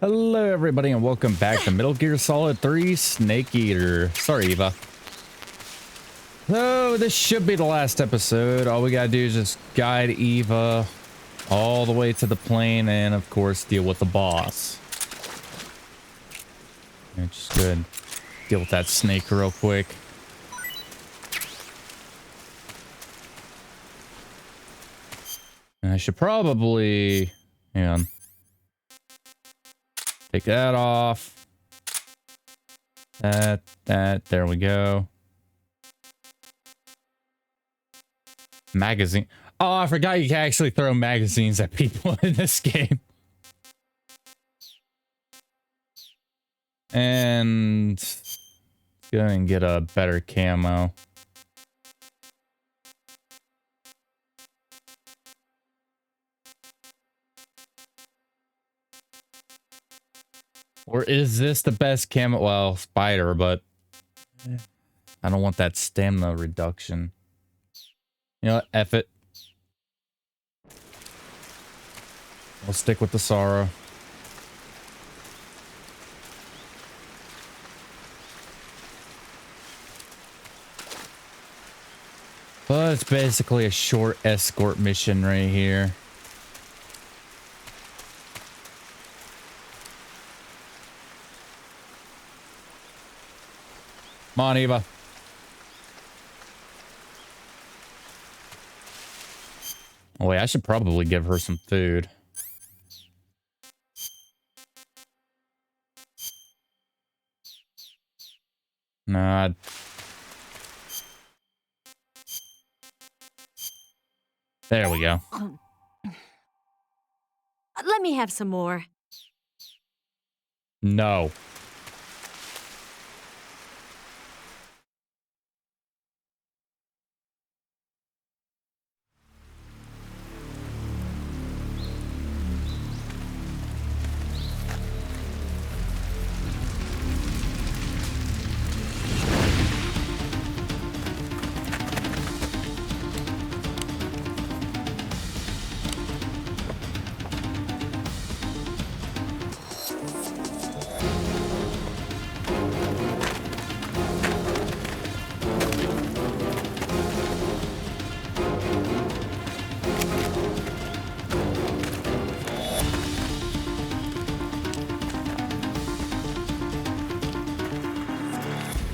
Hello everybody and welcome back to Metal Gear Solid 3 Snake Eater. Sorry, Eva. So this should be the last episode. All we gotta do is just guide Eva all the way to the plane and of course deal with the boss. And just go ahead and deal with that snake real quick. And I should probably... hang on. Take that off. That, there we go. Magazine. Oh, I forgot you can actually throw magazines at people in this game. And let's go and get a better camo. Or is this the best camo? Well, spider, but I don't want that stamina reduction. You know what? F it. We'll stick with the sorrow. But it's basically a short escort mission right here. Come on, Eva. Oh, wait, I should probably give her some food. Nah. There we go. Let me have some more. No.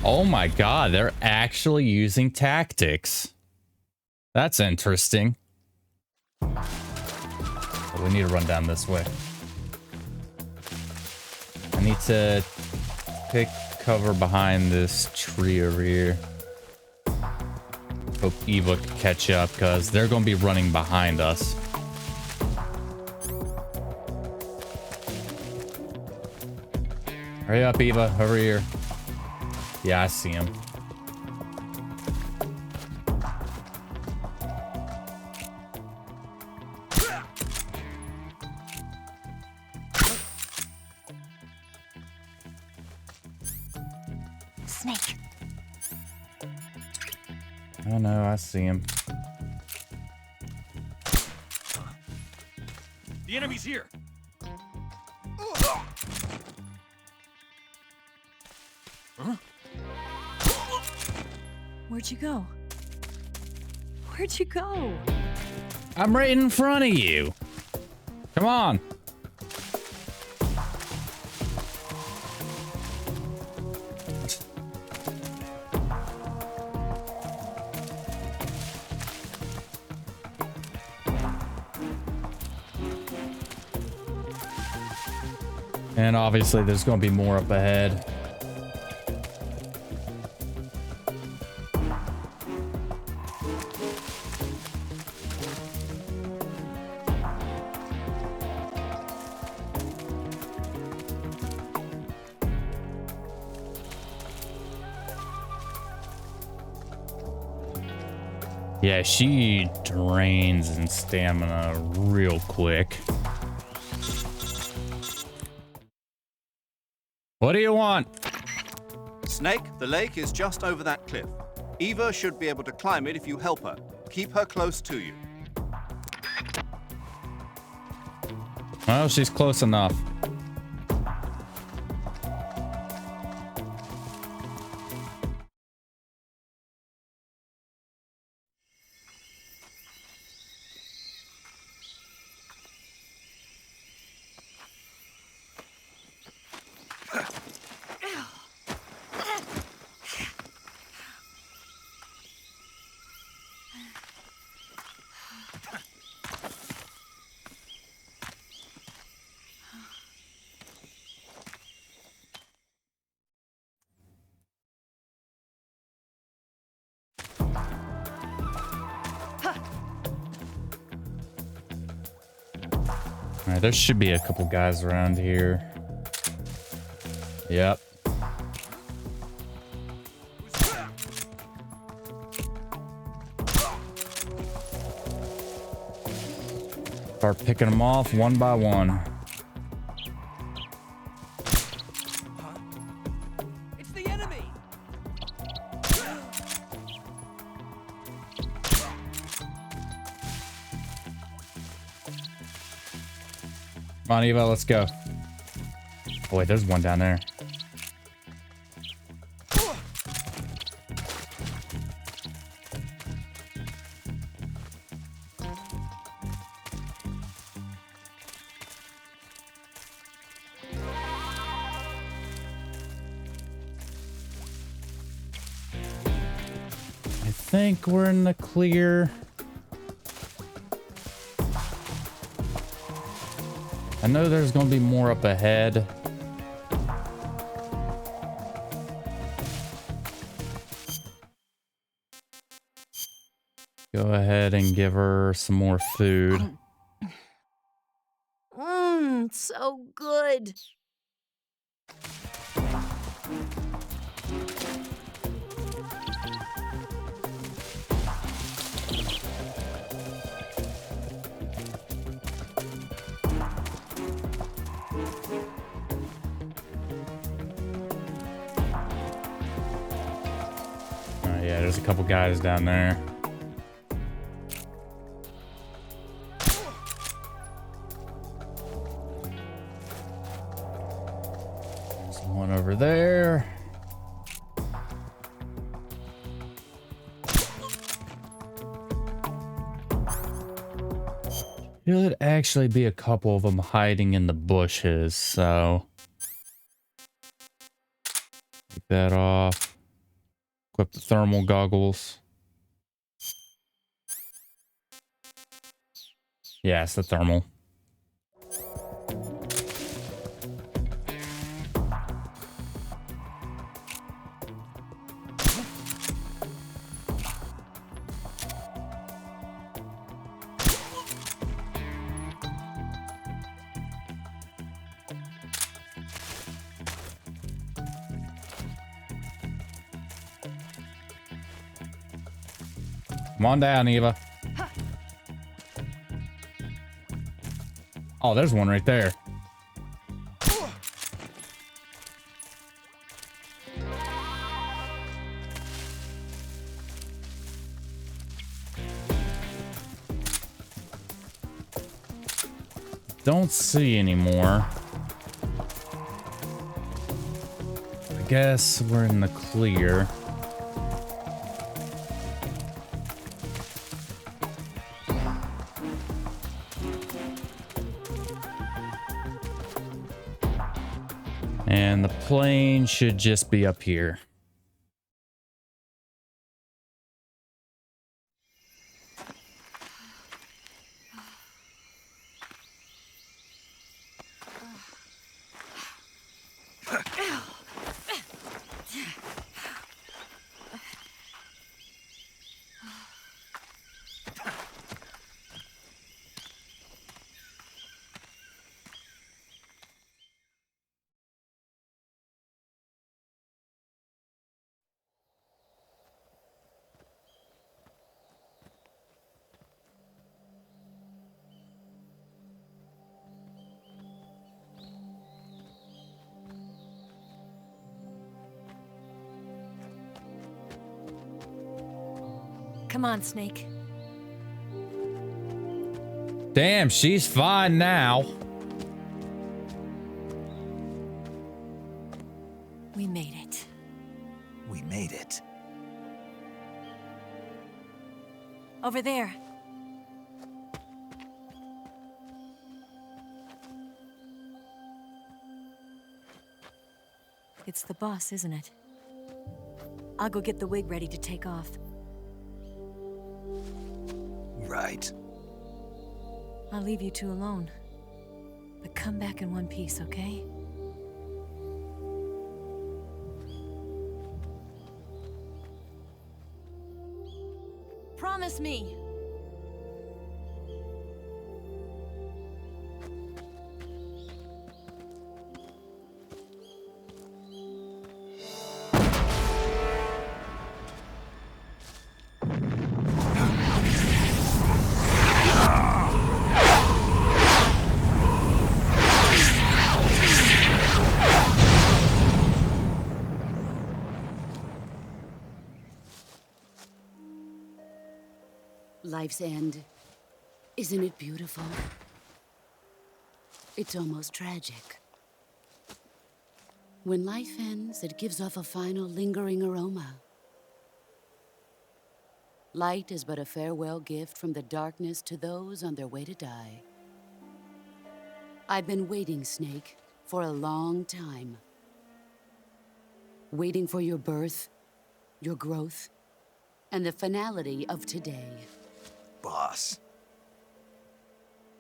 Oh my god, they're actually using tactics. That's interesting. Oh, we need to run down this way. I need to take cover behind this tree over here. Hope Eva can catch up because they're going to be running behind us. Hurry up, Eva. Over here. Yeah, I see him. Snake. Oh no, I see him. The enemy's here. Huh? Where'd you go? Where'd you go? I'm right in front of you. Come on. And obviously there's going to be more up ahead. Yeah, she drains in stamina real quick. What do you want? Snake, the lake is just over that cliff. Eva should be able to climb it if you help her. Keep her close to you. Well, she's close enough. there should be a couple guys around here. Yep. Start picking them off one by one. It's the enemy. Come on, Eva, let's go. Oh, wait, there's one down there. I think we're in the clear. I know there's going to be more up ahead. Go ahead and give her some more food. So good. Oh, yeah, there's a couple guys down there. There's one over there. Should actually be a couple of them hiding in the bushes, so take that off. Equip the thermal goggles. Yeah, it's the thermal. Come on down, Eva. Oh, there's one right there. Don't see any more. I guess we're in the clear. And the plane should just be up here. Come on, Snake. Damn, she's fine now. We made it. We made it. Over there. It's the boss, isn't it? I'll go get the wig ready to take off. Right. I'll leave you two alone. But come back in one piece, okay? Promise me! life's end. Isn't it beautiful? It's almost tragic. When life ends, it gives off a final lingering aroma. Light is but a farewell gift from the darkness to those on their way to die. I've been waiting, Snake, for a long time. Waiting for your birth, your growth, and the finality of today. Boss,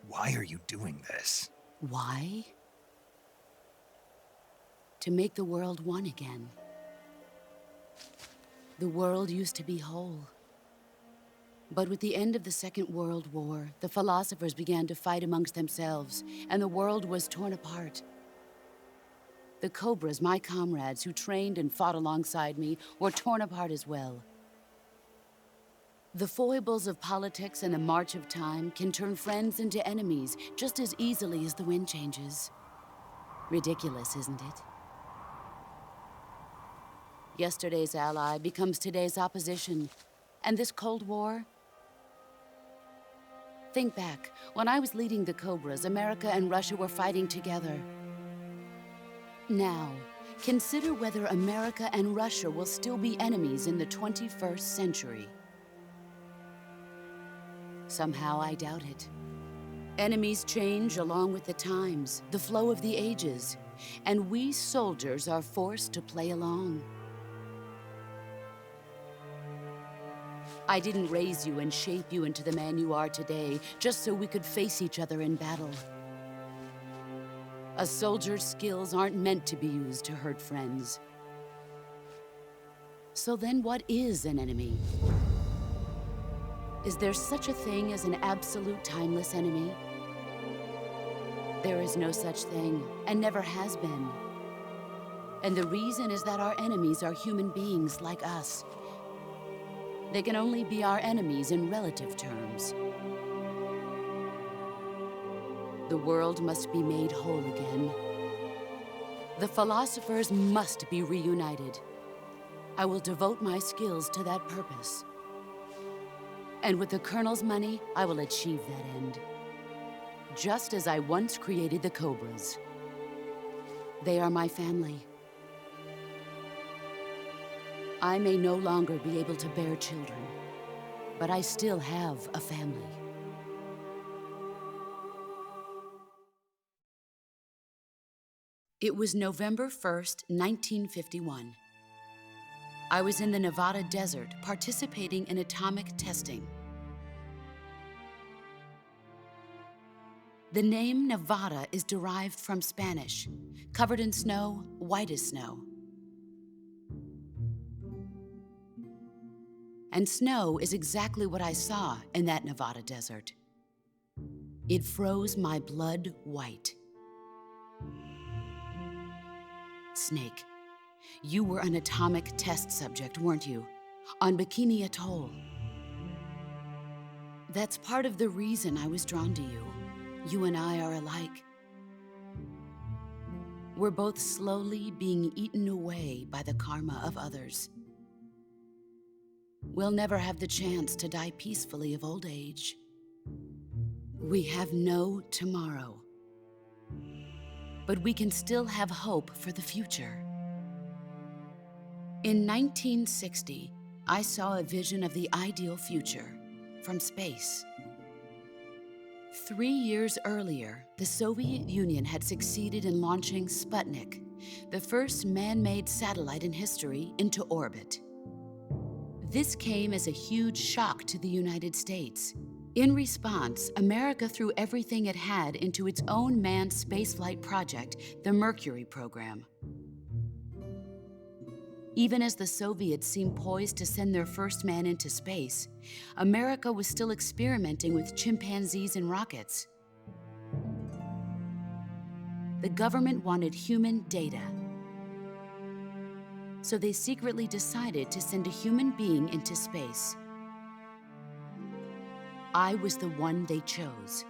why are you doing this? Why? To make the world one again. The world used to be whole. But with the end of the Second World War, the philosophers began to fight amongst themselves, and the world was torn apart. The Cobras, my comrades who trained and fought alongside me, were torn apart as well. The foibles of politics and the march of time can turn friends into enemies just as easily as the wind changes. Ridiculous, isn't it? Yesterday's ally becomes today's opposition, and this Cold War? Think back. When I was leading the Cobras, America and Russia were fighting together. Now, consider whether America and Russia will still be enemies in the 21st century. Somehow I doubt it. Enemies change along with the times, the flow of the ages, and we soldiers are forced to play along. I didn't raise you and shape you into the man you are today just so we could face each other in battle. A soldier's skills aren't meant to be used to hurt friends. So then what is an enemy? Is there such a thing as an absolute timeless enemy? There is no such thing, and never has been. And the reason is that our enemies are human beings like us. They can only be our enemies in relative terms. The world must be made whole again. The philosophers must be reunited. I will devote my skills to that purpose. And with the Colonel's money, I will achieve that end. Just as I once created the Cobras. They are my family. I may no longer be able to bear children, but I still have a family. It was November 1st, 1951. I was in the Nevada desert participating in atomic testing. The name Nevada is derived from Spanish, covered in snow, white as snow. And snow is exactly what I saw in that Nevada desert. It froze my blood white. Snake, you were an atomic test subject, weren't you? On Bikini Atoll. That's part of the reason I was drawn to you. You and I are alike. We're both slowly being eaten away by the karma of others. We'll never have the chance to die peacefully of old age. We have no tomorrow. But we can still have hope for the future. In 1960, I saw a vision of the ideal future from space. 3 years earlier, the Soviet Union had succeeded in launching Sputnik, the first man-made satellite in history, into orbit. This came as a huge shock to the United States. In response, America threw everything it had into its own manned spaceflight project, the Mercury program. Even as the Soviets seemed poised to send their first man into space, America was still experimenting with chimpanzees and rockets. The government wanted human data. So they secretly decided to send a human being into space. I was the one they chose.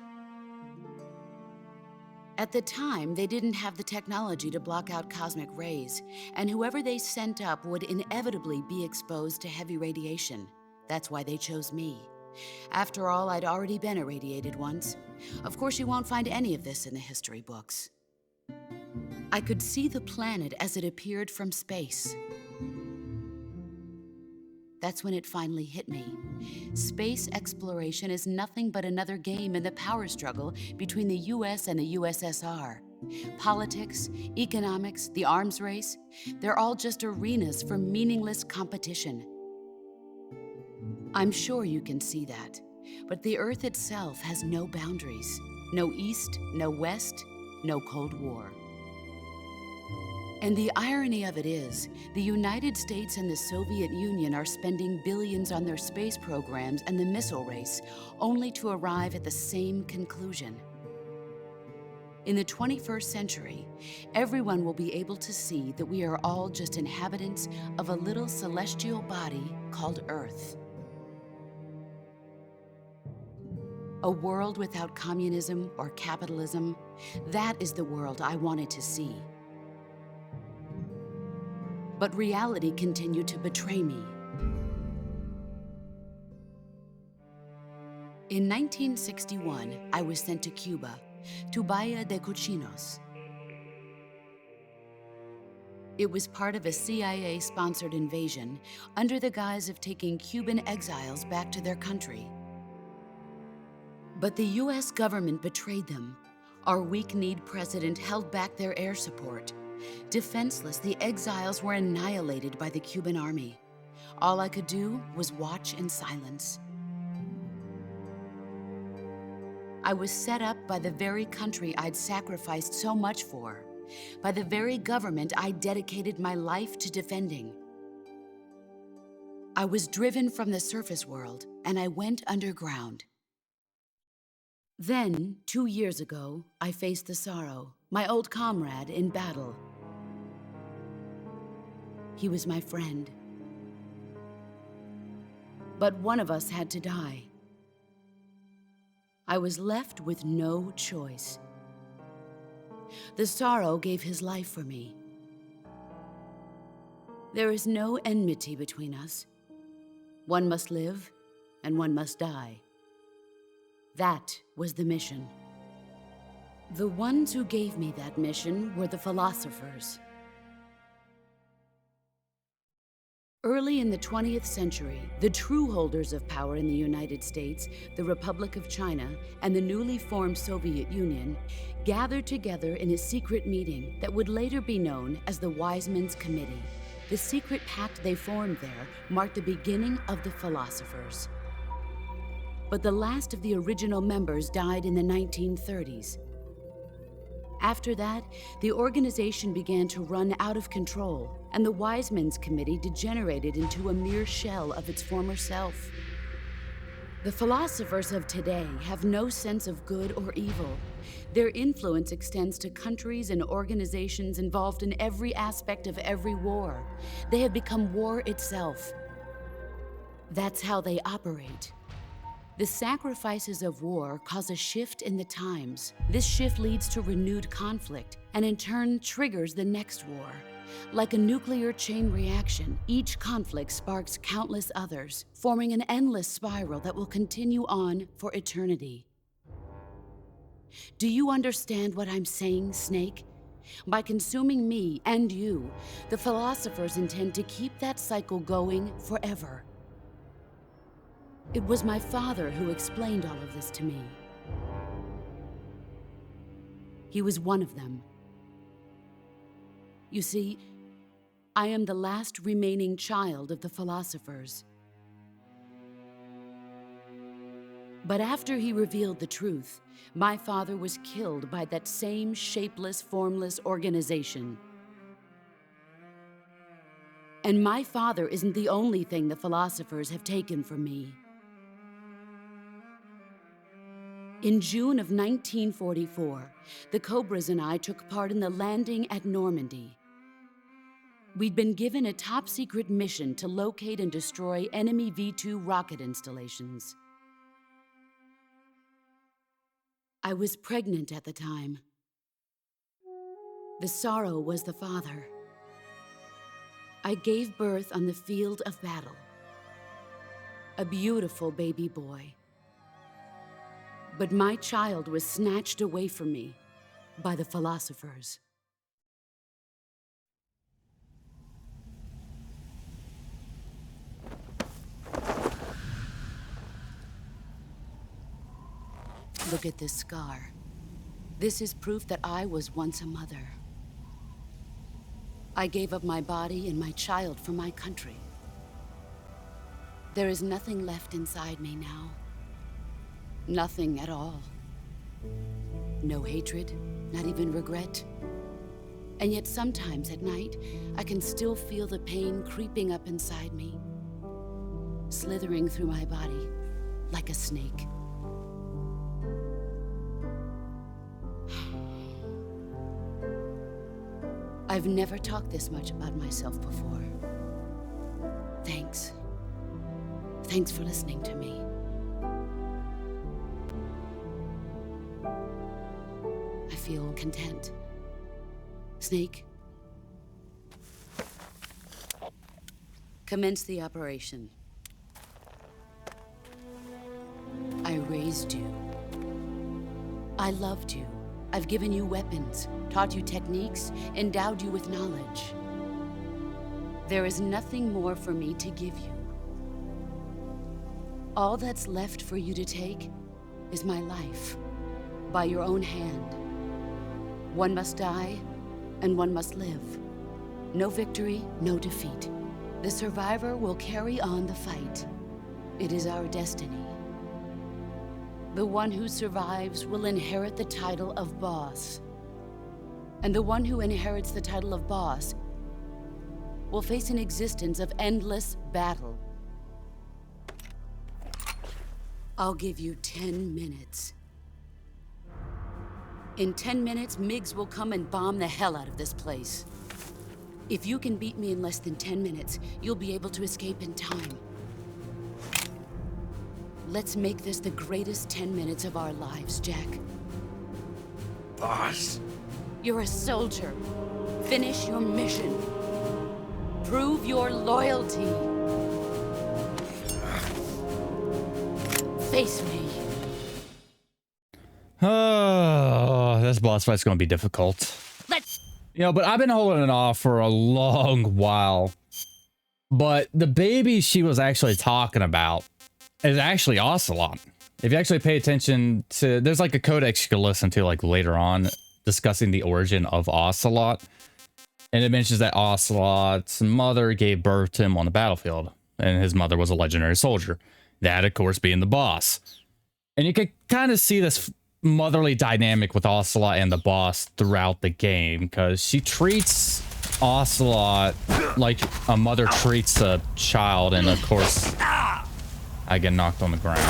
At the time, they didn't have the technology to block out cosmic rays, and whoever they sent up would inevitably be exposed to heavy radiation. That's why they chose me. After all, I'd already been irradiated once. Of course, you won't find any of this in the history books. I could see the planet as it appeared from space. That's when it finally hit me. Space exploration is nothing but another game in the power struggle between the US and the USSR. Politics, economics, the arms race, they're all just arenas for meaningless competition. I'm sure you can see that, but the Earth itself has no boundaries. No East, no West, no Cold War. And the irony of it is, the United States and the Soviet Union are spending billions on their space programs and the missile race, only to arrive at the same conclusion. In the 21st century, everyone will be able to see that we are all just inhabitants of a little celestial body called Earth. A world without communism or capitalism, that is the world I wanted to see. But reality continued to betray me. In 1961, I was sent to Cuba, to Bahia de Cochinos. It was part of a CIA-sponsored invasion under the guise of taking Cuban exiles back to their country. But the US government betrayed them. Our weak-kneed president held back their air support. Defenseless, the exiles were annihilated by the Cuban army. All I could do was watch in silence. I was set up by the very country I'd sacrificed so much for, by the very government I dedicated my life to defending. I was driven from the surface world, and I went underground. Then, 2 years ago, I faced the Sorrow, my old comrade in battle. He was my friend. But one of us had to die. I was left with no choice. The Sorrow gave his life for me. There is no enmity between us. One must live, and one must die. That was the mission. The ones who gave me that mission were the philosophers. Early in the 20th century, the true holders of power in the United States, the Republic of China, and the newly formed Soviet Union gathered together in a secret meeting that would later be known as the Wise Men's Committee. The secret pact they formed there marked the beginning of the philosophers. But the last of the original members died in the 1930s. After that, the organization began to run out of control, and the Wise Men's Committee degenerated into a mere shell of its former self. The philosophers of today have no sense of good or evil. Their influence extends to countries and organizations involved in every aspect of every war. They have become war itself. That's how they operate. The sacrifices of war cause a shift in the times. This shift leads to renewed conflict, and in turn triggers the next war. Like a nuclear chain reaction, each conflict sparks countless others, forming an endless spiral that will continue on for eternity. Do you understand what I'm saying, Snake? By consuming me and you, the philosophers intend to keep that cycle going forever. It was my father who explained all of this to me. He was one of them. You see, I am the last remaining child of the philosophers. But after he revealed the truth, my father was killed by that same shapeless, formless organization. And my father isn't the only thing the philosophers have taken from me. In June of 1944, the Cobras and I took part in the landing at Normandy. We'd been given a top-secret mission to locate and destroy enemy V-2 rocket installations. I was pregnant at the time. The Sorrow was the father. I gave birth on the field of battle. a beautiful baby boy. But my child was snatched away from me by the philosophers. Look at this scar. This is proof that I was once a mother. I gave up my body and my child for my country. There is nothing left inside me now. Nothing at all. No hatred, not even regret. And yet sometimes at night, I can still feel the pain creeping up inside me, slithering through my body like a snake. I've never talked this much about myself before. Thanks. Thanks for listening to me. I feel content. Snake, commence the operation. I raised you. I loved you. I've given you weapons, taught you techniques, endowed you with knowledge. There is nothing more for me to give you. All that's left for you to take is my life, by your own hand. One must die, and one must live. No victory, no defeat. The survivor will carry on the fight. It is our destiny. The one who survives will inherit the title of boss. And the one who inherits the title of boss will face an existence of endless battle. I'll give you 10 minutes. In 10 minutes, MiGs will come and bomb the hell out of this place. If you can beat me in less than 10 minutes, you'll be able to escape in time. Let's make this the greatest 10 minutes of our lives, Jack. Boss. You're a soldier. Finish your mission. Prove your loyalty. Face me. Oh, this boss fight's gonna be difficult. But I've been holding it off for a long while. But the baby she was actually talking about is actually Ocelot. If you actually pay attention to, there's like a codex you can listen to like later on discussing the origin of Ocelot. And it mentions that Ocelot's mother gave birth to him on the battlefield. And his mother was a legendary soldier. That, of course, being the boss. And you can kind of see this motherly dynamic with Ocelot and the boss throughout the game. Because she treats Ocelot like a mother treats a child. And, of course, I get knocked on the ground.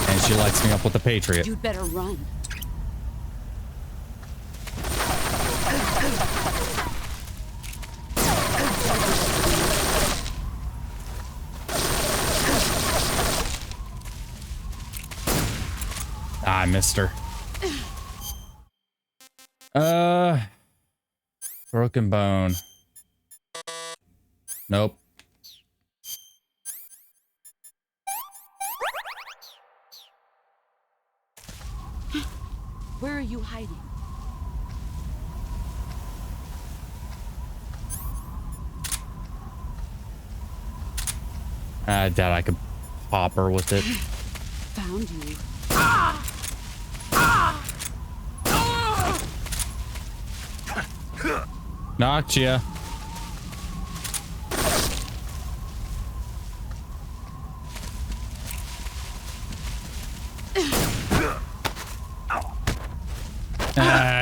And she lights me up with the Patriot. You'd better run. I missed her. Broken bone. Nope. Where are you hiding? I doubt I could pop her with it. Found you. Knocked ya.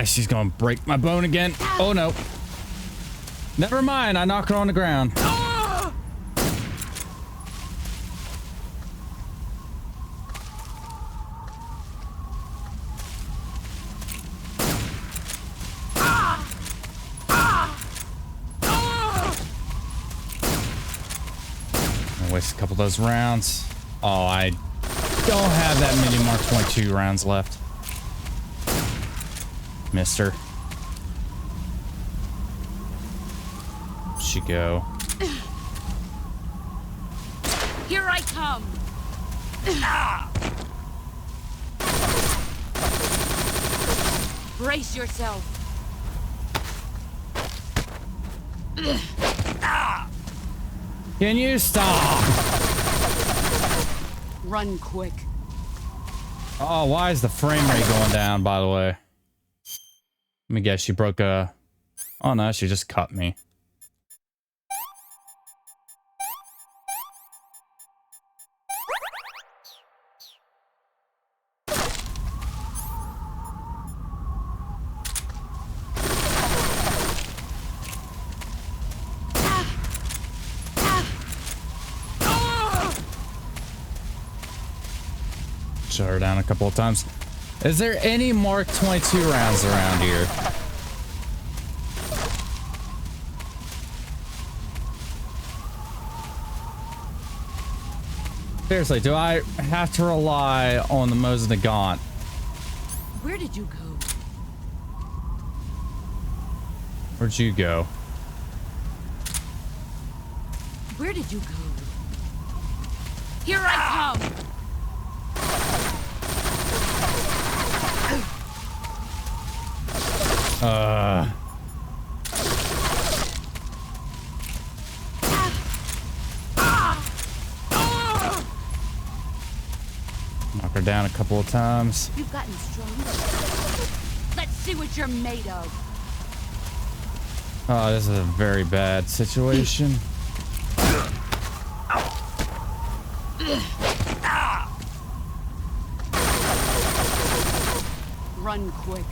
She's gonna break my bone again. Oh no. Never mind, I knocked her on the ground. Waste a couple of those rounds. Oh, I don't have that many Mark 22 rounds left. Mister. She go. Here I come! Brace yourself! Can you stop? Run quick. Oh, why is the frame rate going down, by the way? Let me guess, she broke a... Oh no, she just cut me. Shut her down a couple of times. Is there any Mark 22 rounds around here? Seriously, do I have to rely on the Mosin Nagant? Where did you go? Where'd you go? Where did you go? Here I come! Knock her down a couple of times. You've gotten stronger. Let's see what you're made of. Oh, this is a very bad situation. Run quick.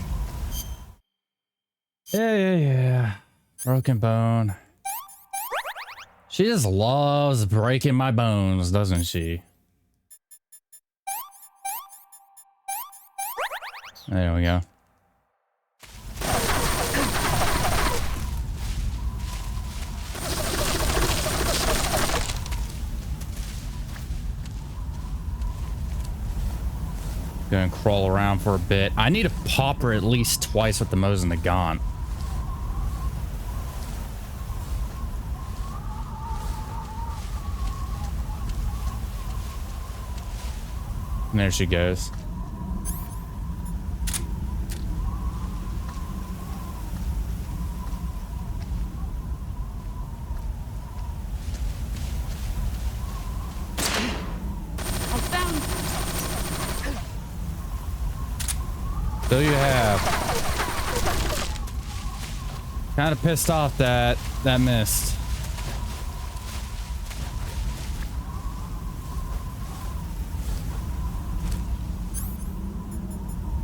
Yeah. Broken bone. She just loves breaking my bones, doesn't she? There we go. Gonna crawl around for a bit. I need to pop her at least twice with the Mosin Nagant. And there she goes. So you have. Kind of pissed off that missed.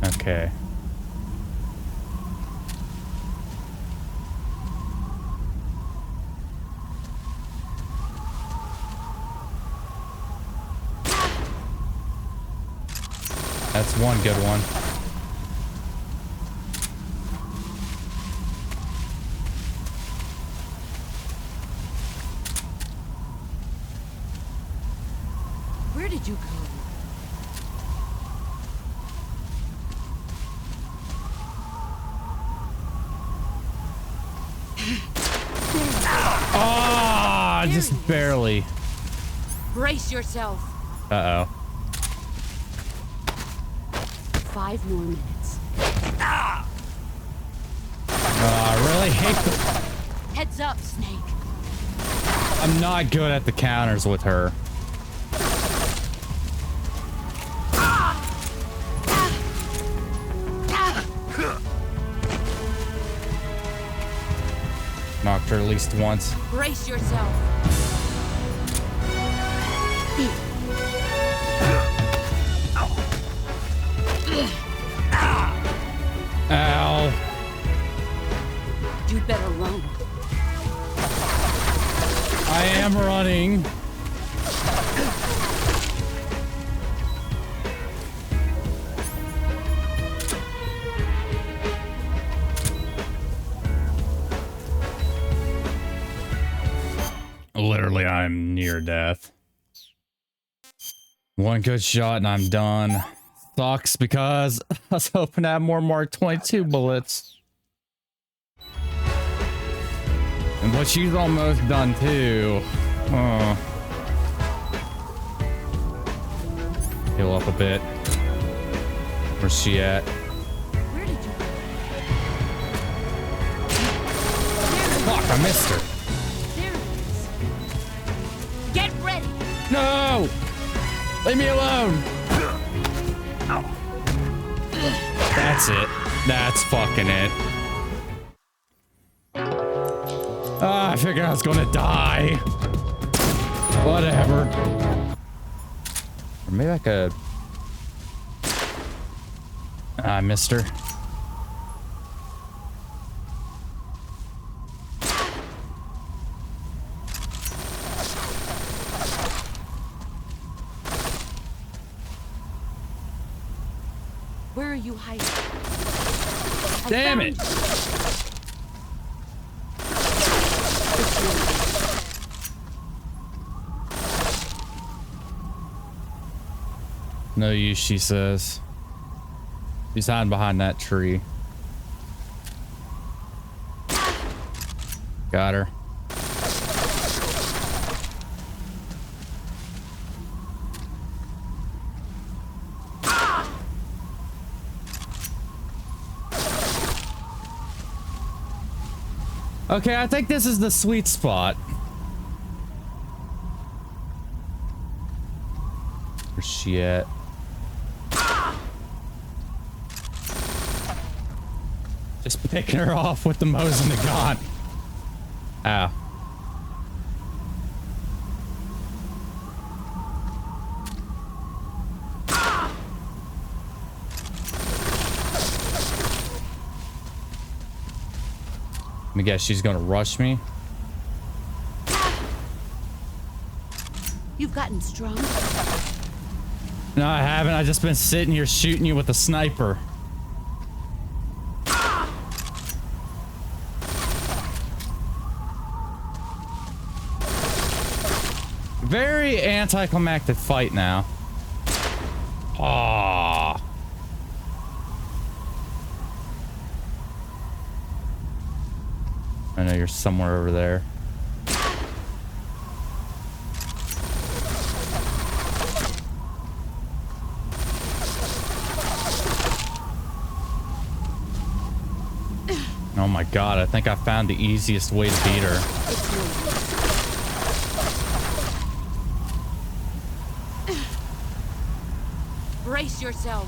Okay. That's one good one. Where did you go? Ah, just barely. Brace yourself. Uh-oh. 5 more minutes. I really hate the... Heads up, Snake. I'm not good at the counters with her. Knocked her at least once. Brace yourself. Ow. You'd better run. I am running. Literally, I'm near death. One good shot and I'm done. Sucks because I was hoping to have more Mark 22 bullets. But she's almost done too. Heal up a bit. Where's she at? Where did you go? Fuck, I missed her. There it is. Get ready. No! Leave me alone! That's it. That's fucking it. Ah, I figured I was gonna die. Whatever. Or maybe I could... I missed her. Where are you hiding? Damn it! No use, she says. She's hiding behind that tree. Got her. Okay, I think this is the sweet spot. Where's she at? Just picking her off with the Mosin and the gun. Ow. Let me guess, she's gonna rush me. You've gotten stronger. No, I haven't. I've just been sitting here shooting you with a sniper. Very anticlimactic fight now. Aww. I know you're somewhere over there. Oh my god, I think I found the easiest way to beat her. Brace yourself.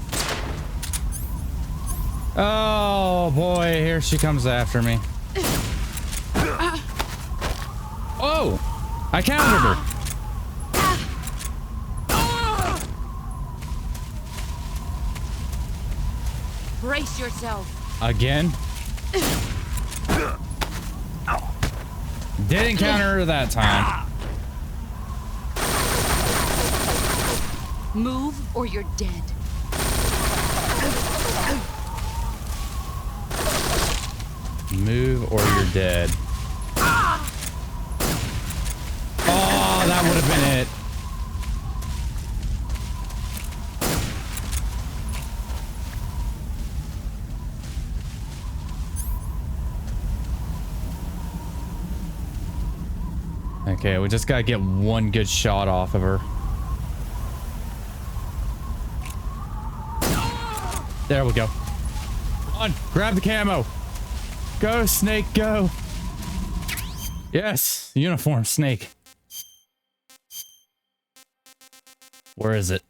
Oh boy, here she comes after me. Oh! I countered her. Brace yourself. Again? Didn't counter her that time. Move or you're dead. Move or you're dead. Oh, that would have been it. Okay, we just gotta get one good shot off of her. There we go. Come on, grab the camo. Go, Snake, go. Yes, uniform, Snake. Where is it?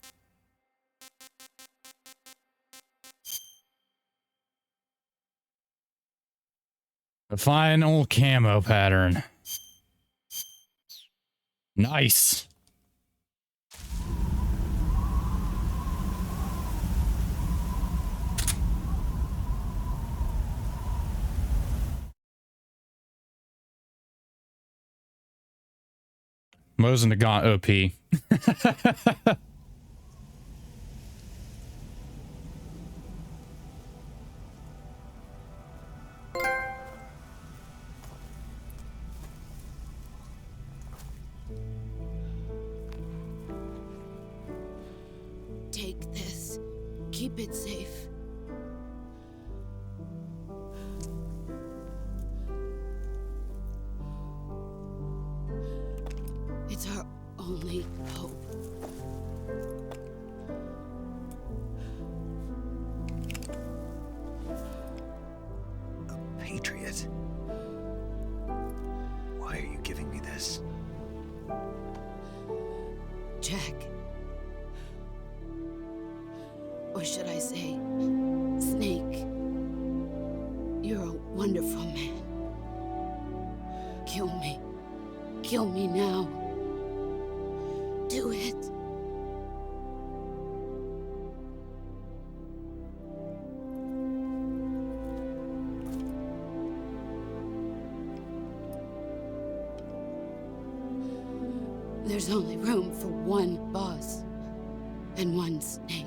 The final camo pattern. Nice. Mosin the Gaunt OP. Take this. Keep it safe. It's our only hope. it. Why are you giving me this? Jack. Or should I say, Snake. You're a wonderful man. Kill me. Kill me now. Do it. There's only room for one boss and one snake.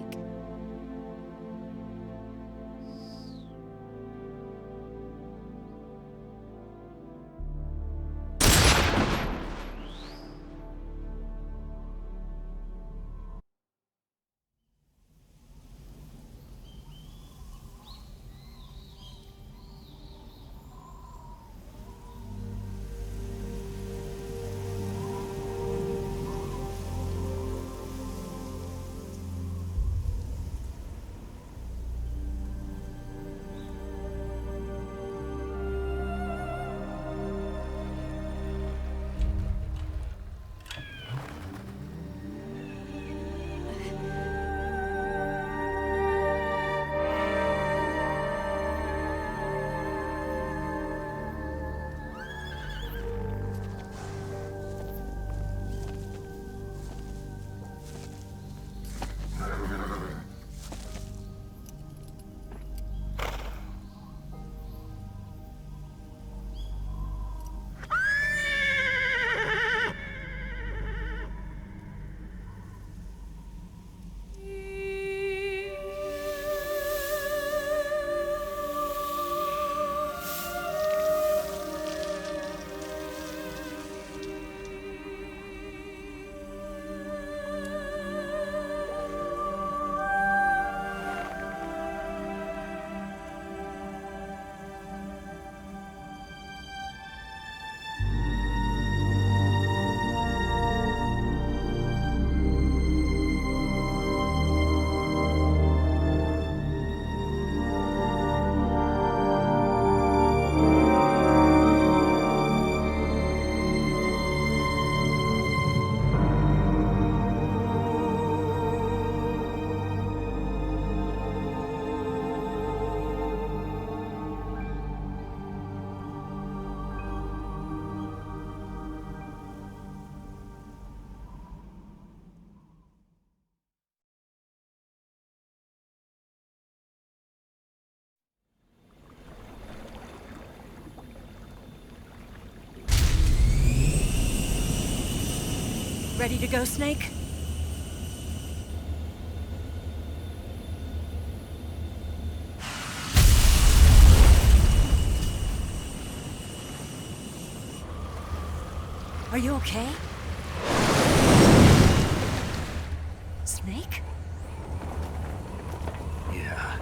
Ready to go, Snake? Are you okay? Snake? Yeah.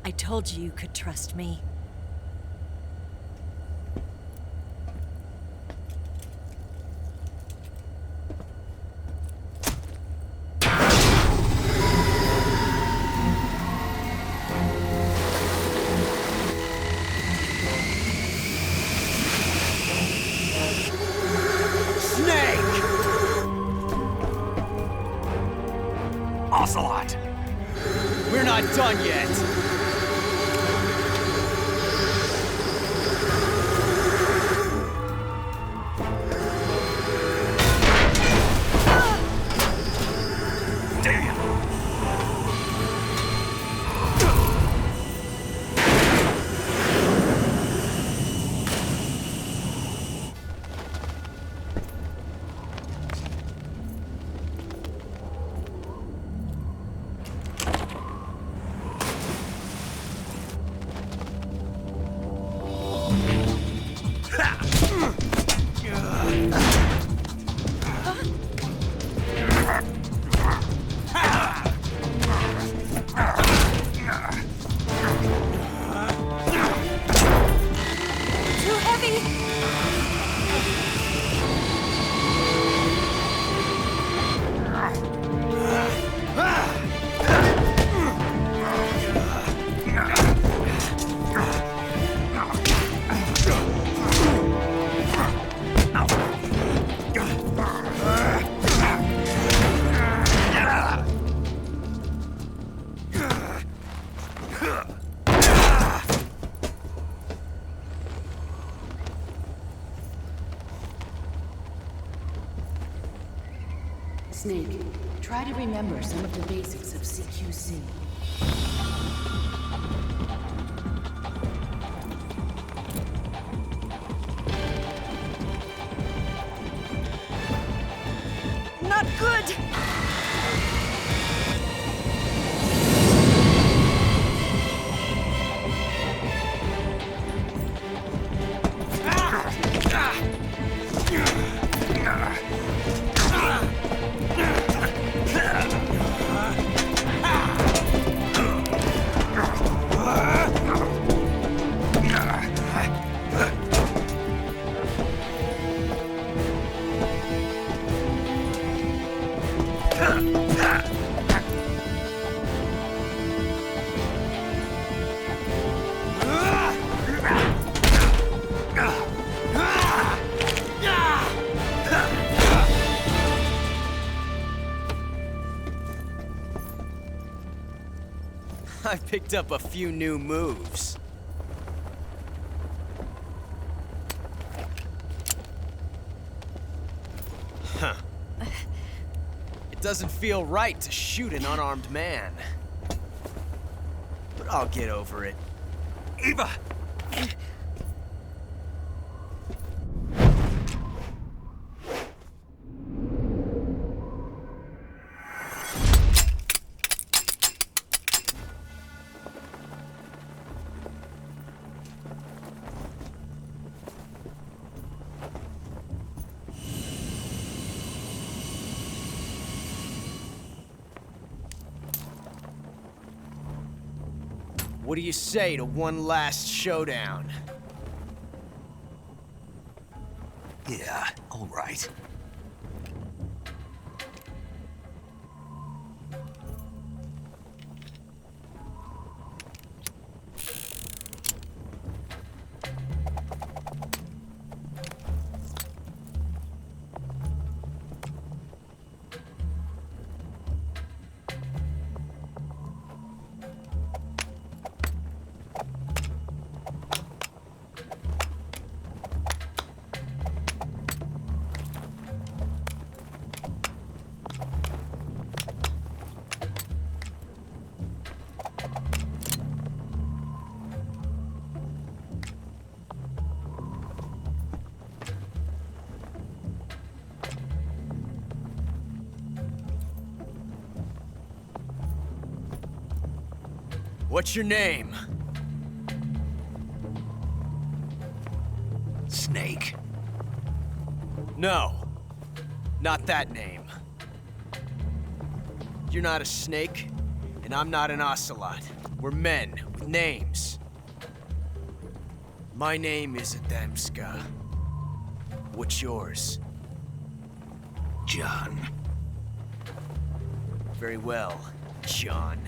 I told you you could trust me. Snake! Ocelot! We're not done yet! Snake, try to remember some of the basics of CQC. Not good! I picked up a few new moves. Huh. It doesn't feel right to shoot an unarmed man. But I'll get over it. Eva! What do you say to one last showdown? Yeah, all right. What's your name? Snake. No, not that name. You're not a snake, and I'm not an ocelot. We're men with names. My name is Adamska. What's yours? John. Very well, John.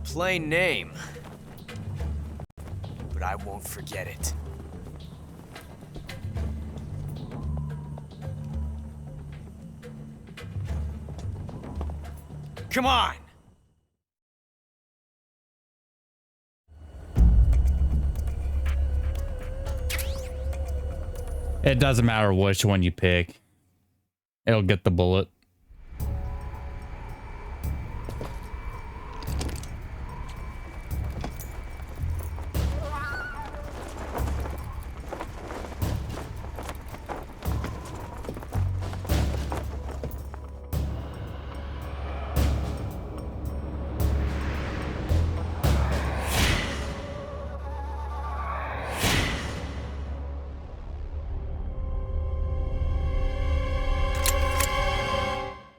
Plain name. But I won't forget it. Come on! It doesn't matter which one you pick. It'll get the bullet.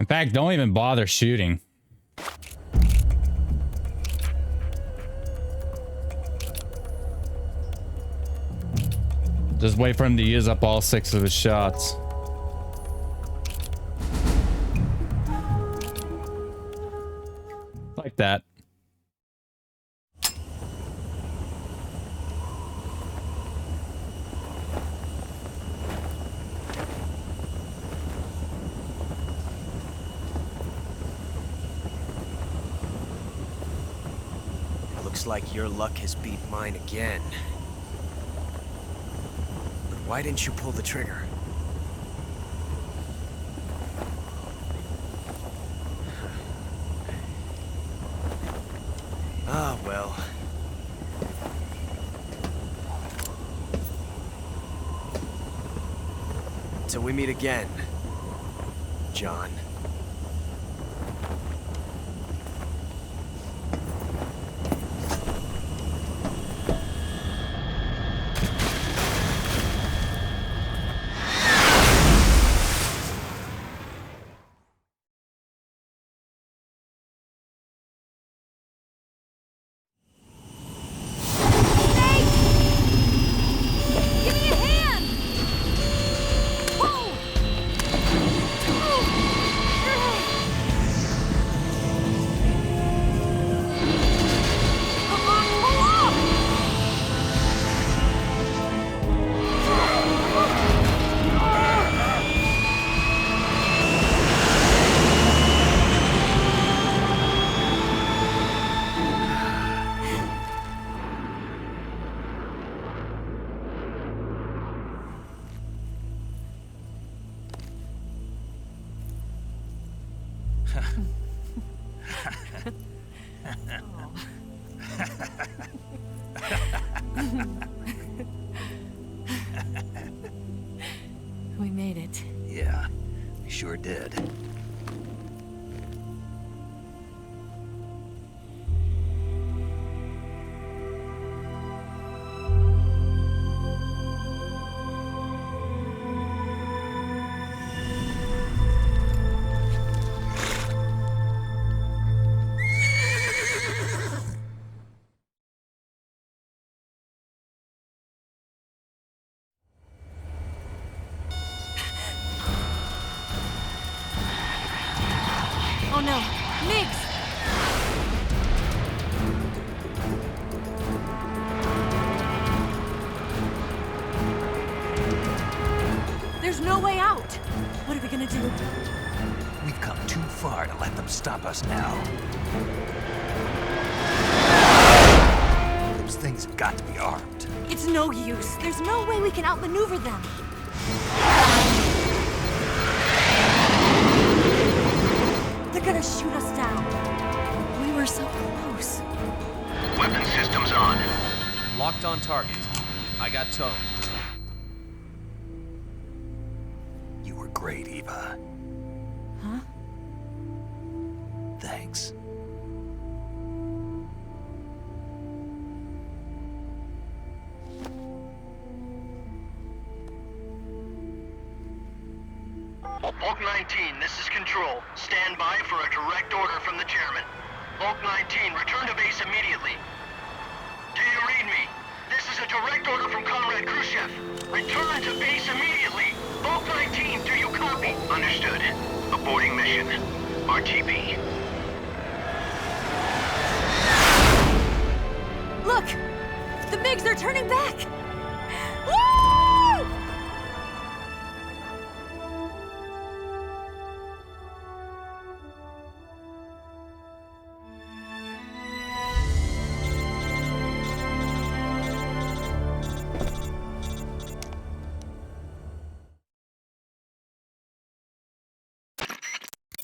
In fact, don't even bother shooting. Just wait for him to use up all 6 of his shots. Like that. Looks like your luck has beat mine again. But why didn't you pull the trigger? Till we meet again, John. Give me a hand! Whoa! Come on, pull up! We made it. Yeah, we sure did. Oh no, Migs! There's no way out! What are we gonna do? We've come too far to let them stop us now. Those things have got to be armed. It's no use. There's no way we can outmaneuver them. They're gonna shoot us down. We were so close. Weapon systems on. Locked on target. I got towed. You were great, Eva. Huh? Thanks. Bulk 19, this is Control. Stand by for a direct order from the chairman. Bulk 19, return to base immediately. Do you read me? This is a direct order from Comrade Khrushchev. Return to base immediately. Bulk 19, do you copy? Understood. Aborting mission. RTB. Look! The MiGs are turning back! Woo!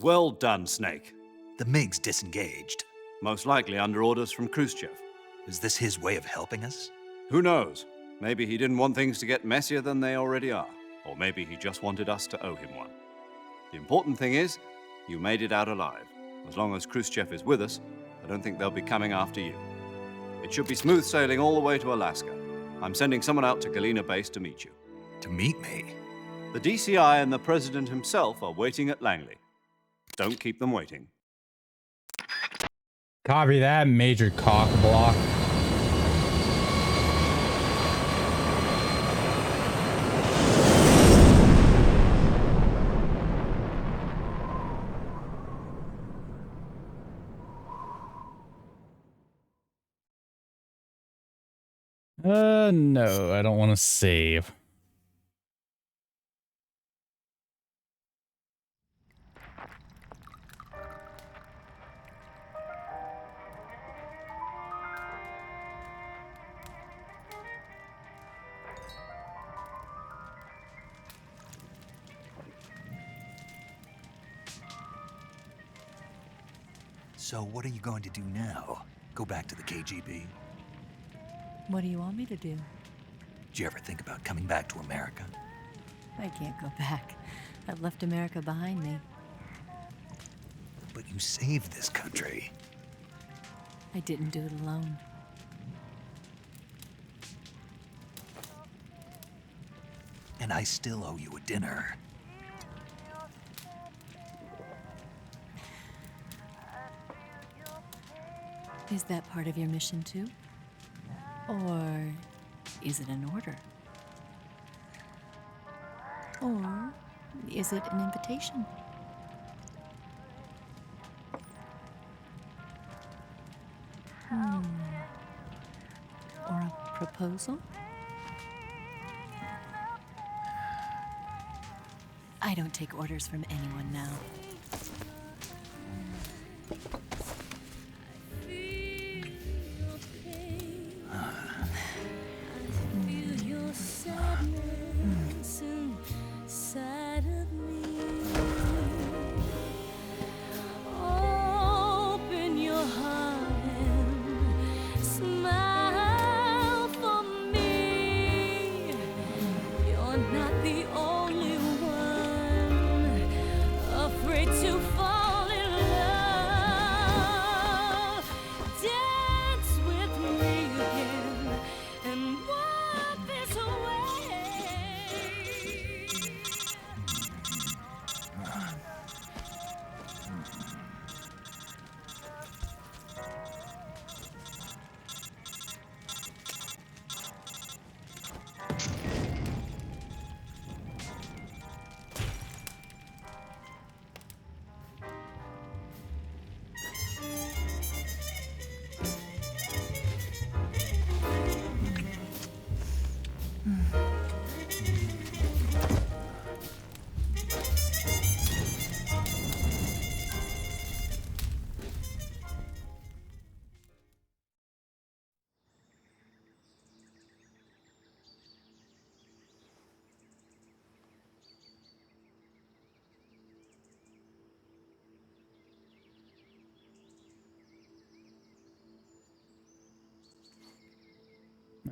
Well done, Snake. The MiGs disengaged. Most likely under orders from Khrushchev. Is this his way of helping us? Who knows? Maybe he didn't want things to get messier than they already are. Or maybe he just wanted us to owe him one. The important thing is, you made it out alive. As long as Khrushchev is with us, I don't think they'll be coming after you. It should be smooth sailing all the way to Alaska. I'm sending someone out to Galena Base to meet you. To meet me? The DCI and the President himself are waiting at Langley. Don't keep them waiting. Copy that, Major Cock Block. No, I don't want to save. So what are you going to do now? Go back to the KGB? What do you want me to do? Did you ever think about coming back to America? I can't go back. I've left America behind me. But you saved this country. I didn't do it alone. And I still owe you a dinner. Is that part of your mission too? Or is it an order? Or is it an invitation? Or a proposal? I don't take orders from anyone now.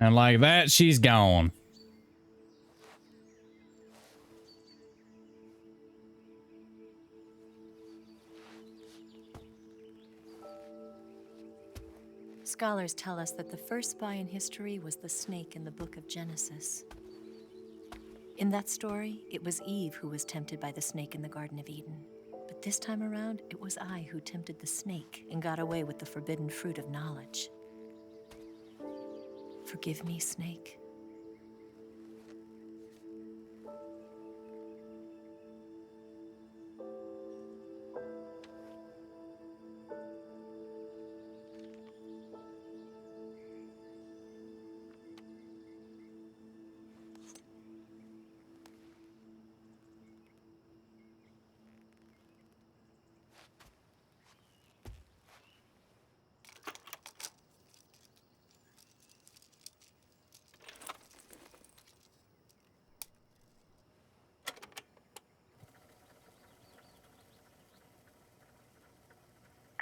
And like that, she's gone. Scholars tell us that the first spy in history was the snake in the book of Genesis. In that story, it was Eve who was tempted by the snake in the Garden of Eden. But this time around, it was I who tempted the snake and got away with the forbidden fruit of knowledge. Forgive me, snake.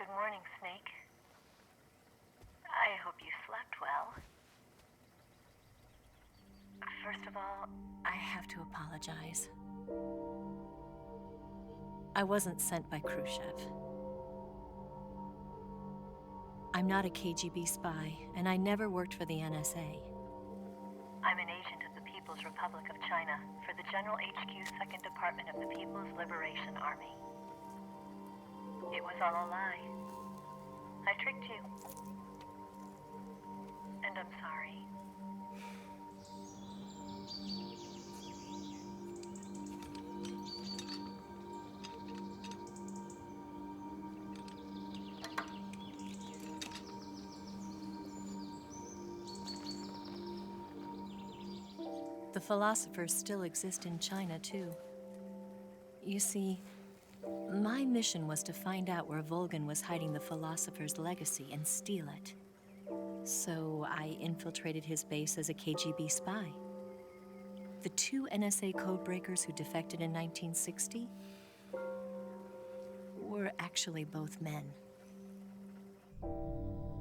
Good morning, Snake. I hope you slept well. First of all, I have to apologize. I wasn't sent by Khrushchev. I'm not a KGB spy, and I never worked for the NSA. I'm an agent of the People's Republic of China for the General HQ 2nd Department of the People's Liberation Army. It was all a lie. I tricked you. And I'm sorry. The philosophers still exist in China, too. You see, my mission was to find out where Volgan was hiding the philosopher's legacy and steal it. So I infiltrated his base as a KGB spy. The two NSA codebreakers who defected in 1960 were actually both men.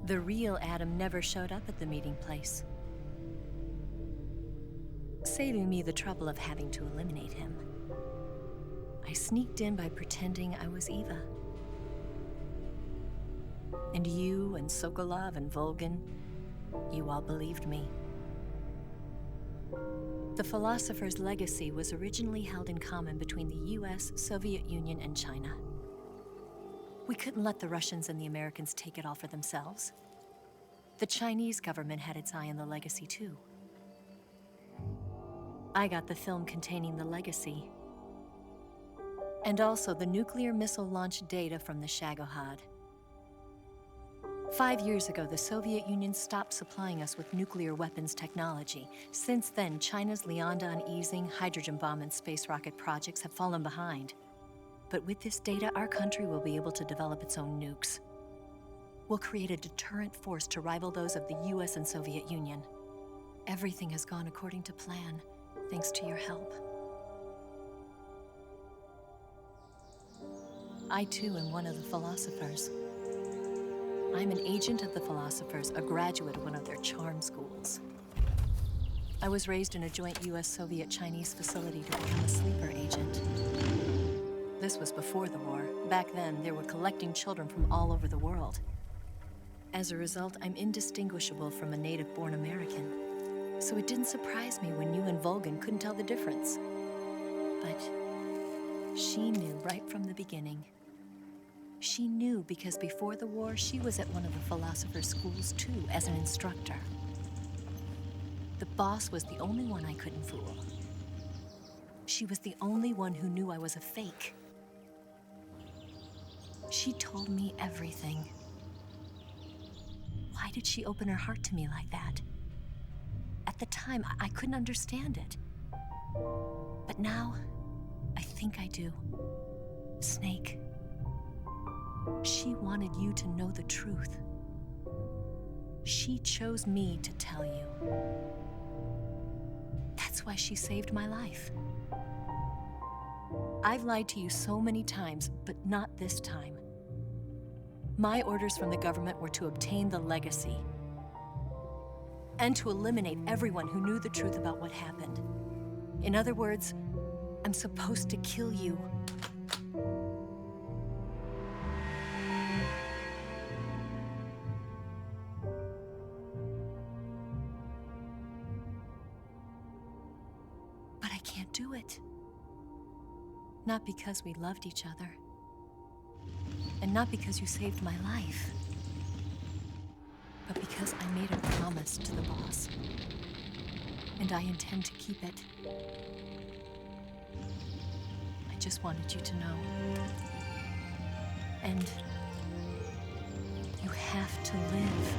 The real Adam never showed up at the meeting place. saving me the trouble of having to eliminate him. I sneaked in by pretending I was Eva. And you and Sokolov and Volgin, you all believed me. The philosopher's legacy was originally held in common between the US, Soviet Union, and China. We couldn't let the Russians and the Americans take it all for themselves. The Chinese government had its eye on the legacy too. I got the film containing the legacy, and also the nuclear missile launch data from the Shagohod. 5 years ago, the Soviet Union stopped supplying us with nuclear weapons technology. Since then, China's Lianda and Easing, hydrogen bomb, and space rocket projects have fallen behind. But with this data, our country will be able to develop its own nukes. We'll create a deterrent force to rival those of the US and Soviet Union. Everything has gone according to plan, thanks to your help. I too am one of the philosophers. I'm an agent of the philosophers, a graduate of one of their charm schools. I was raised in a joint US-Soviet-Chinese facility to become a sleeper agent. This was before the war. Back then, they were collecting children from all over the world. As a result, I'm indistinguishable from a native-born American. So it didn't surprise me when you and Volgin couldn't tell the difference. But she knew right from the beginning. She knew because before the war, she was at one of the philosopher's schools too, as an instructor. The boss was the only one I couldn't fool. She was the only one who knew I was a fake. She told me everything. Why did she open her heart to me like that? At the time, I couldn't understand it. But now, I think I do. Snake. She wanted you to know the truth. She chose me to tell you. That's why she saved my life. I've lied to you so many times, but not this time. My orders from the government were to obtain the legacy and to eliminate everyone who knew the truth about what happened. In other words, I'm supposed to kill you. But I can't do it. Not because we loved each other. And not because you saved my life. But because I made a promise to the boss. And I intend to keep it. I just wanted you to know. And you have to live.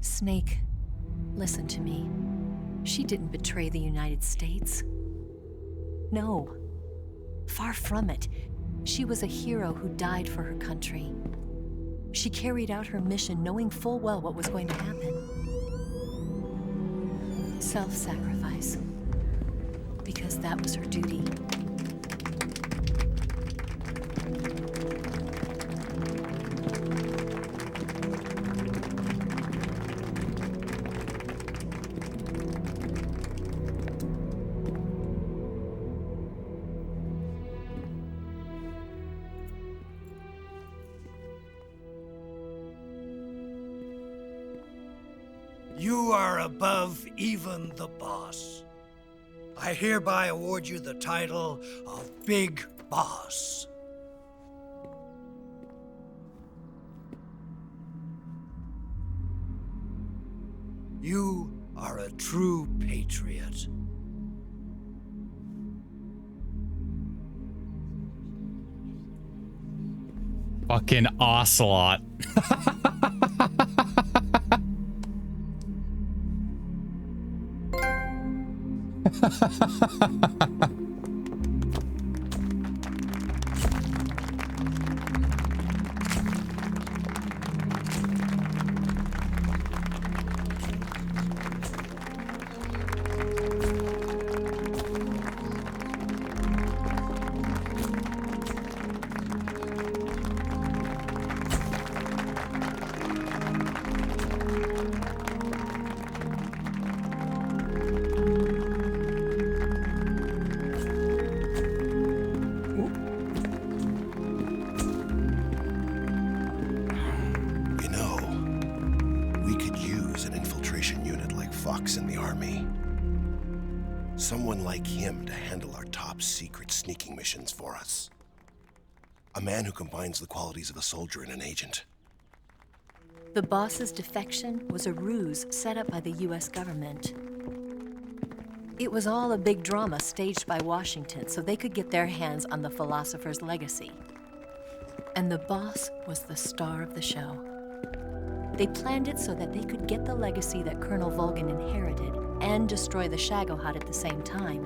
Snake, listen to me. She didn't betray the United States. No, far from it. She was a hero who died for her country. She carried out her mission knowing full well what was going to happen. Self-sacrifice. Because that was her duty. You are above even the boss. I hereby award you the title of Big Boss. You are a true patriot. Fucking ocelot. Someone like him to handle our top secret sneaking missions for us. A man who combines the qualities of a soldier and an agent. The boss's defection was a ruse set up by the US government. It was all a big drama staged by Washington so they could get their hands on the philosopher's legacy. And the boss was the star of the show. They planned it so that they could get the legacy that Colonel Volgin inherited and destroy the Shagohod at the same time.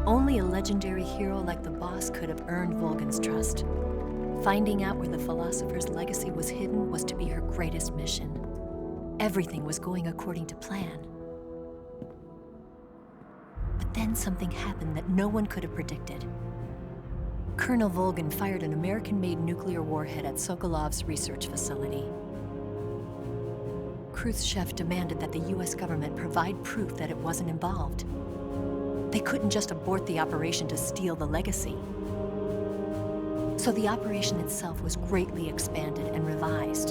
Only a legendary hero like the boss could have earned Volgin's trust. Finding out where the philosopher's legacy was hidden was to be her greatest mission. Everything was going according to plan. But then something happened that no one could have predicted. Colonel Volgin fired an American-made nuclear warhead at Sokolov's research facility. Khrushchev demanded that the US government provide proof that it wasn't involved. They couldn't just abort the operation to steal the legacy. So the operation itself was greatly expanded and revised.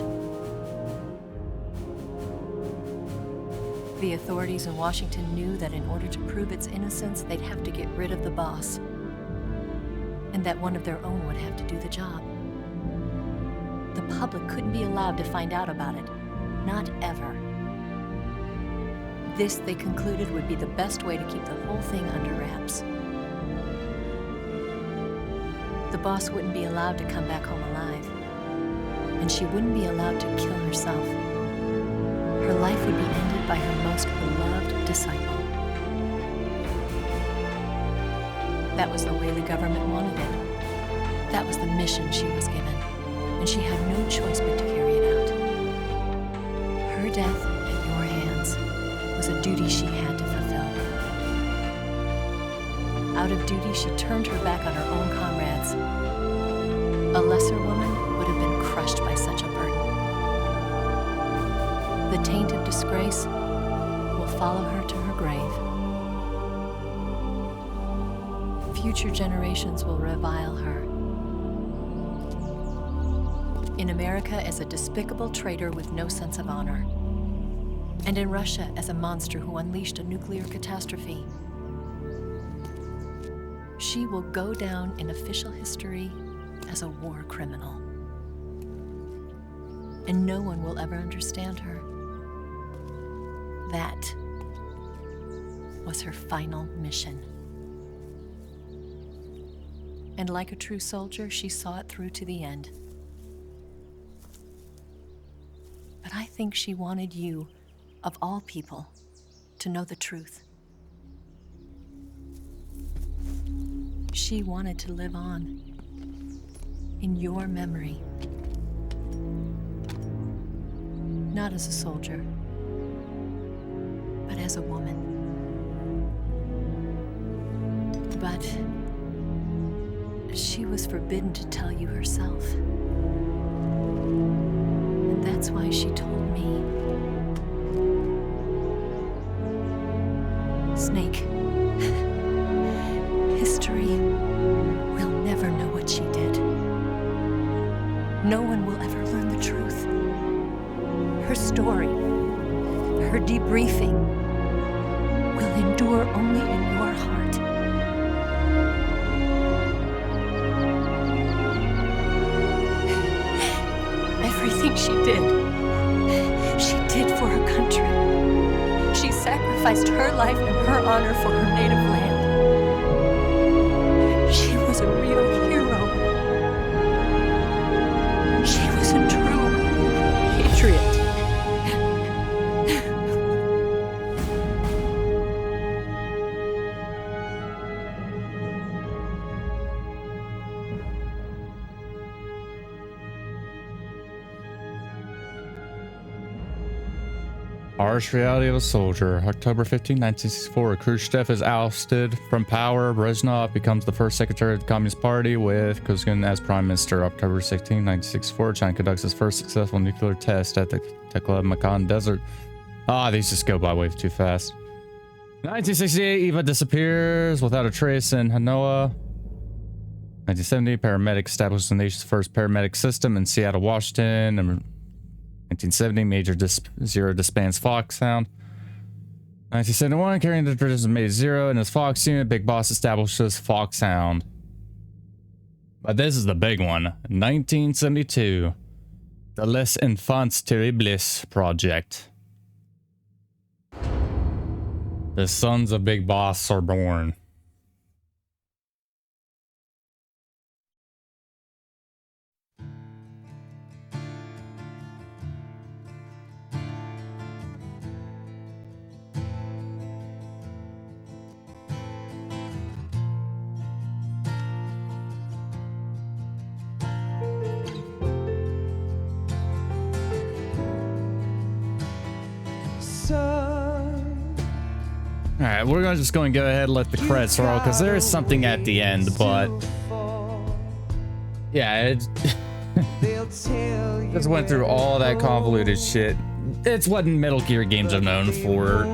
The authorities in Washington knew that in order to prove its innocence, they'd have to get rid of the boss, and that one of their own would have to do the job. The public couldn't be allowed to find out about it. Not ever. This, they concluded, would be the best way to keep the whole thing under wraps. The boss wouldn't be allowed to come back home alive, and she wouldn't be allowed to kill herself. Her life would be ended by her most beloved disciple. That was the way the government wanted it. That was the mission she was given, and she had no choice but to carry it out. Her death at your hands was a duty she had to fulfill. Out of duty, she turned her back on her own comrades. A lesser woman would have been crushed by such a burden. The taint of disgrace will follow her to her grave. Future generations will revile her. In America as a despicable traitor with no sense of honor. And in Russia as a monster who unleashed a nuclear catastrophe. She will go down in official history as a war criminal. And no one will ever understand her. That was her final mission. And like a true soldier, she saw it through to the end. But I think she wanted you, of all people, to know the truth. She wanted to live on in your memory. Not as a soldier, but as a woman. But she was forbidden to tell you herself. And that's why she told me. Snake, history will never know what she did. No one will ever learn the truth. Her story, her debriefing, will endure only in your heart. Everything she did for her country. She sacrificed her life and her honor for her native land. She was a real hero. She was a true patriot. Harsh reality of a soldier. October 15, 1964. Khrushchev is ousted from power. Brezhnev becomes the first secretary of the Communist Party with Kuzkin as prime minister. October 16, 1964. China conducts its first successful nuclear test at the Taklamakan Desert. Ah, these just go by way too fast. 1968. Eva disappears without a trace in Hanoa. 1970. Paramedic establishes the nation's first paramedic system in Seattle, Washington. And 1970, Major Zero disbands Foxhound. 1971, carrying the tradition Major Zero and his Fox unit, Big Boss establishes Foxhound. But this is the big one. 1972, the Les Enfants Terribles project. The sons of Big Boss are born. Alright, we're gonna just go ahead and let the credits roll because there is something at the end, but yeah, it just went through all that convoluted shit. It's what Metal Gear games are known for.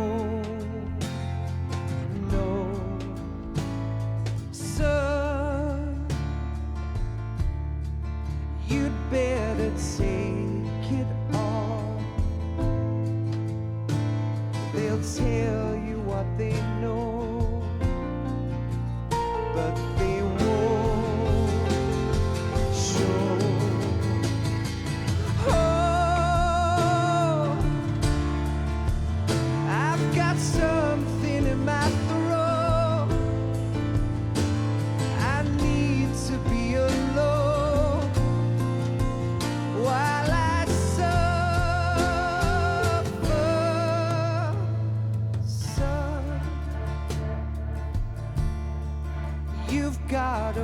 Got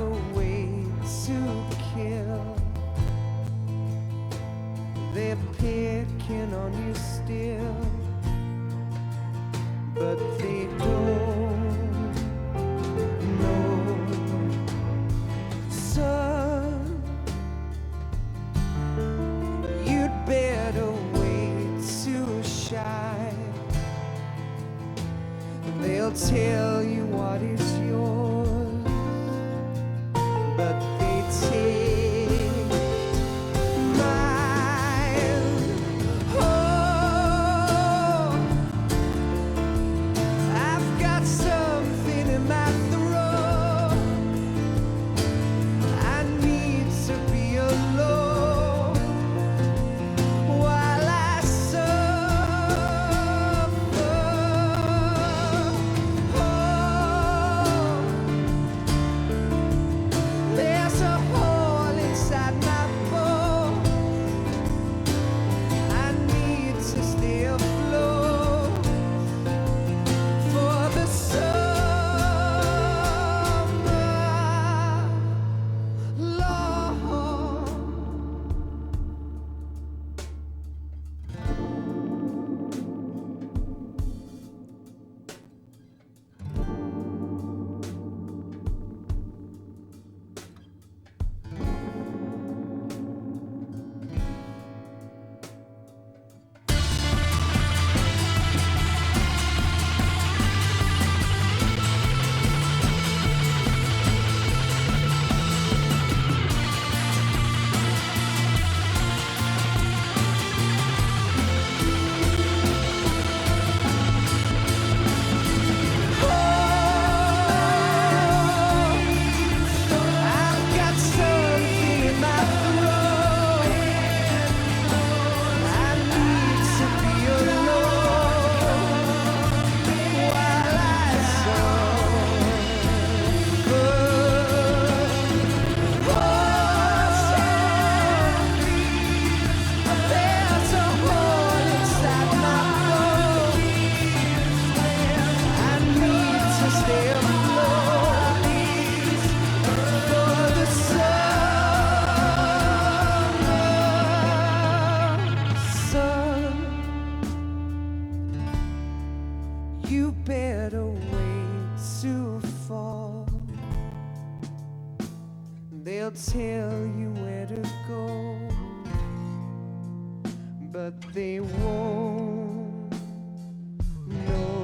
They'll tell you where to go, but they won't know.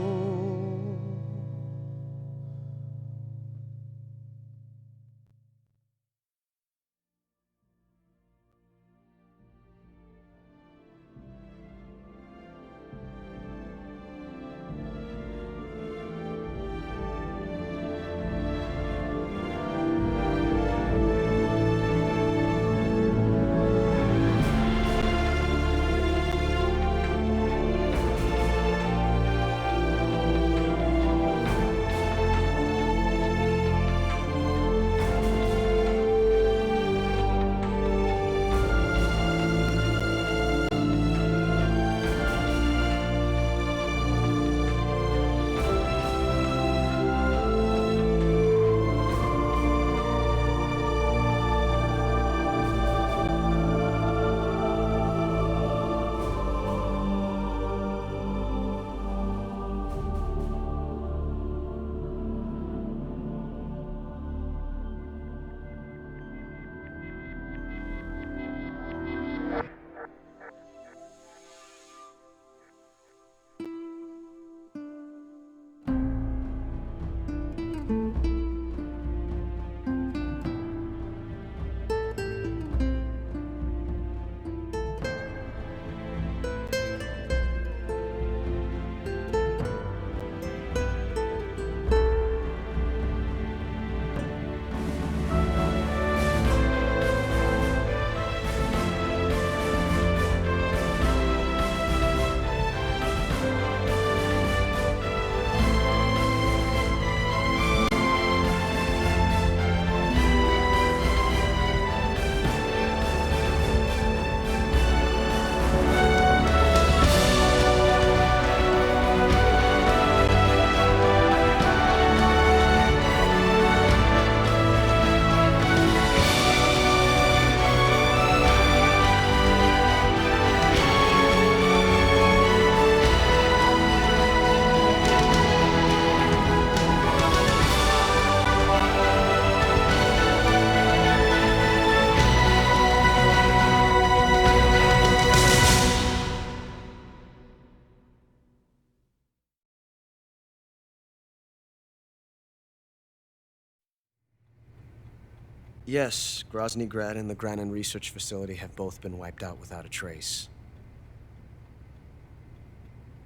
Yes, Grozny Grad and the Granin Research Facility have both been wiped out without a trace.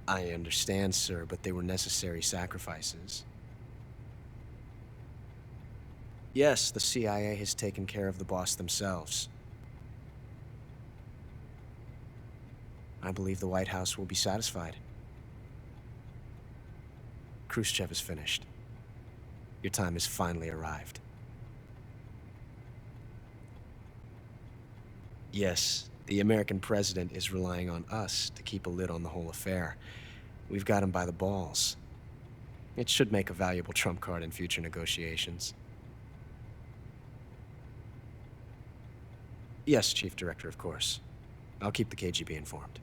I understand, sir, but they were necessary sacrifices. Yes, the CIA has taken care of the boss themselves. I believe the White House will be satisfied. Khrushchev is finished. Your time has finally arrived. Yes, the American president is relying on us to keep a lid on the whole affair. We've got him by the balls. It should make a valuable trump card in future negotiations. Yes, Chief Director, of course. I'll keep the KGB informed.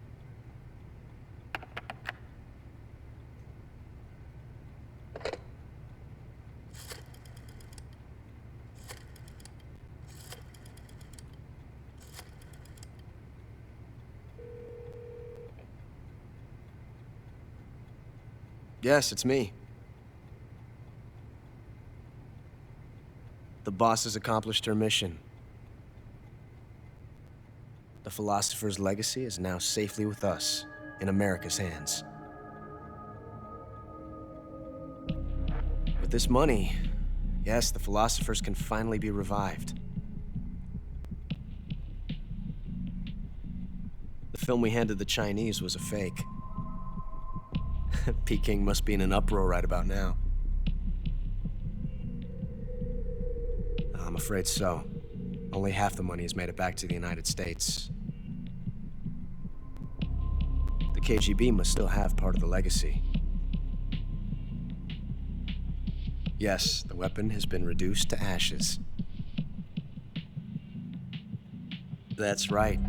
Yes, it's me. The boss has accomplished her mission. The philosopher's legacy is now safely with us, in America's hands. With this money, yes, the philosophers can finally be revived. The film we handed the Chinese was a fake. Peking must be in an uproar right about now. I'm afraid so. Only half the money has made it back to the United States. The KGB must still have part of the legacy. Yes, the weapon has been reduced to ashes. That's right.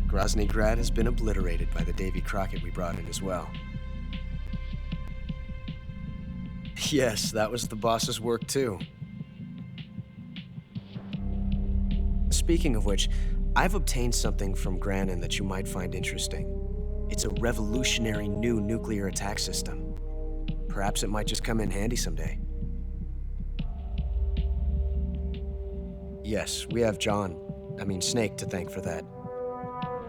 Grozny Grad has been obliterated by the Davy Crockett we brought in as well. Yes, that was the boss's work too. Speaking of which, I've obtained something from Granin that you might find interesting. It's a revolutionary new nuclear attack system. Perhaps it might just come in handy someday. Yes, we have Snake to thank for that.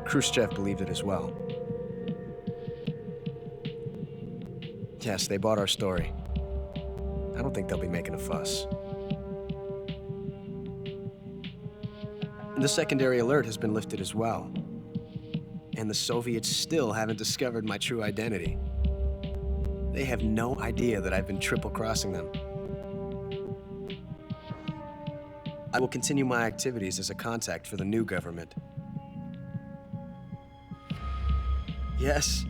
Khrushchev believed it as well. Yes, they bought our story. I don't think they'll be making a fuss. The secondary alert has been lifted as well. And the Soviets still haven't discovered my true identity. They have no idea that I've been triple-crossing them. I will continue my activities as a contact for the new government. Yes,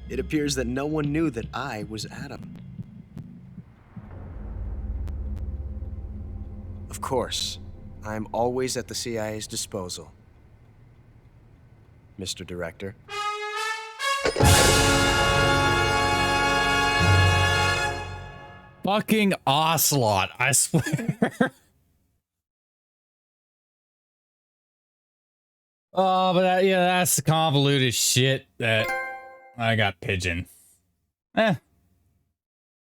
it appears that no one knew that I was Adam. Of course, I am always at the CIA's disposal, Mr. Director. Fucking Ocelot, I swear. Oh, but yeah, that's the convoluted shit that I got pigeon. Guess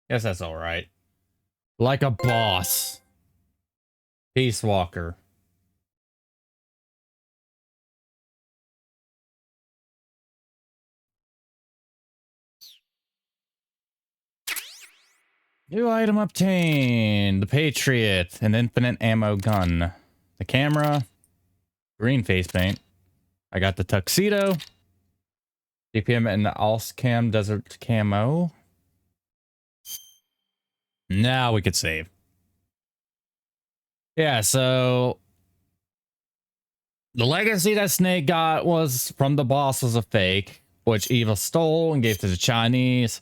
that's all right. Like a boss. Peace Walker. New item obtained. The Patriot, an infinite ammo gun. The camera. Green face paint. I got the tuxedo. DPM and the Alscam desert camo. Now we could save. Yeah, so the legacy that Snake got was from the boss was a fake, which Eva stole and gave to the Chinese.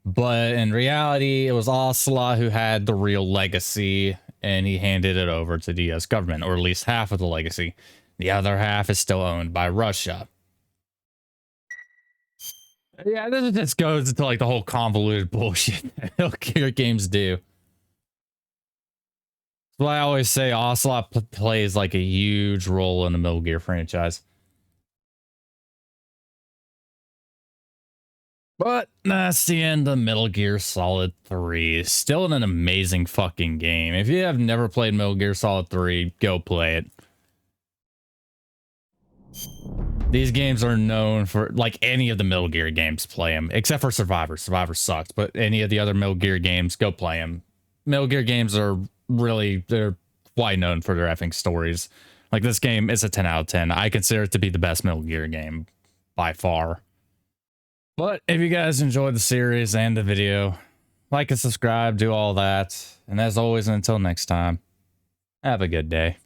But in reality, it was Ocelot who had the real legacy, and he handed it over to the US government, or at least half of the legacy. The other half is still owned by Russia. Yeah, this just goes into like the whole convoluted bullshit that Hellgear games do. That's why I always say Ocelot plays like a huge role in the Metal Gear franchise. But that's the end of Metal Gear Solid 3. Still an amazing fucking game. If you have never played Metal Gear Solid 3, go play it. These games are known for, like any of the Metal Gear games, play them. Except for Survivor. Survivor sucks, but any of the other Metal Gear games, go play them. Metal Gear games are really, they're quite known for their effing stories. Like this game is a 10 out of 10. I consider it to be the best Metal Gear game by far. But if you guys enjoyed the series and the video, like and subscribe, do all that. And as always, until next time, have a good day.